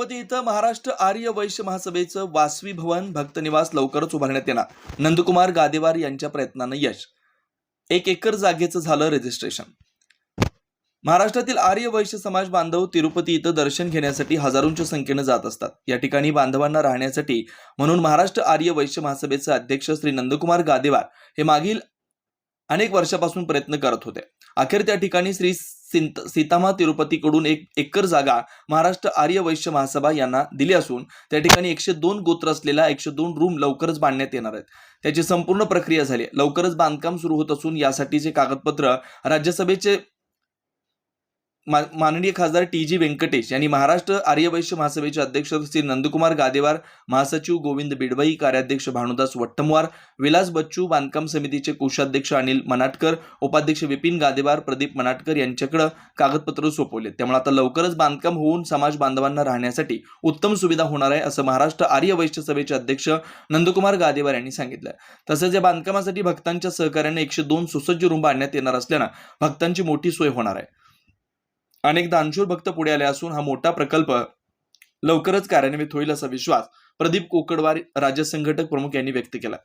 तिरुपती इथं महाराष्ट्र आर्य वैश्य महासभेचं वासवी भवन भक्त निवास लवकरच उभारण्यात येणार. नंदकुमार गादेवार यांच्या प्रयत्नानं यश. 1 एकर जागेचं झालं रजिस्ट्रेशन. महाराष्ट्रातील आर्य वैश्य समाज बांधव तिरुपती इथं दर्शन घेण्यासाठी हजारोंच्या संख्येनं जात असतात. या ठिकाणी बांधवांना राहण्यासाठी म्हणून महाराष्ट्र आर्य वैश्य महासभेचे अध्यक्ष श्री नंदकुमार गादेवार हे मागील अनेक वर्षापासून प्रयत्न करत होते. अखेर त्या ठिकाणी श्री सीतामा तिरुपतीकडून 1 एकर जागा महाराष्ट्र आर्य वैश्य महासभा यांना दिली असून त्या ठिकाणी 102 गोत्र असलेला 102 रूम लवकरच बांधण्यात येणार आहेत. त्याची संपूर्ण प्रक्रिया झाली. लवकरच बांधकाम सुरू होत असून यासाठीचे कागदपत्र राज्यसभेचे माननीय खासदार टी.जी. व्यंकटेश यांनी महाराष्ट्र आर्य वैश्य महासभेचे अध्यक्ष श्री नंदकुमार गादेवार, महासचिव गोविंद बिडवई, कार्याध्यक्ष भानुदास वट्टमवार, विलास बच्चू, बांधकाम समितीचे कोषाध्यक्ष अनिल मनाटकर, उपाध्यक्ष विपिन गादेवार, प्रदीप मनाटकर यांच्याकडे कागदपत्र सोपवले. त्यामुळे आता लवकरच बांधकाम होऊन समाज बांधवांना राहण्यासाठी उत्तम सुविधा होणार आहे असं महाराष्ट्र आर्य वैश्य सभेचे अध्यक्ष नंदकुमार गादेवार यांनी सांगितलं. तसेच या बांधकामासाठी भक्तांच्या सहकार्याने 102 सुसज्ज रूम बांधण्यात येणार असल्यानं भक्तांची मोठी सोय होणार आहे. अनेक दानशूर भक्त पुढे आले असून हा मोठा प्रकल्प लवकरच कार्यान्वित होईल असा विश्वास प्रदीप कोकडवार, राज्य संघटक प्रमुख यांनी व्यक्त केला.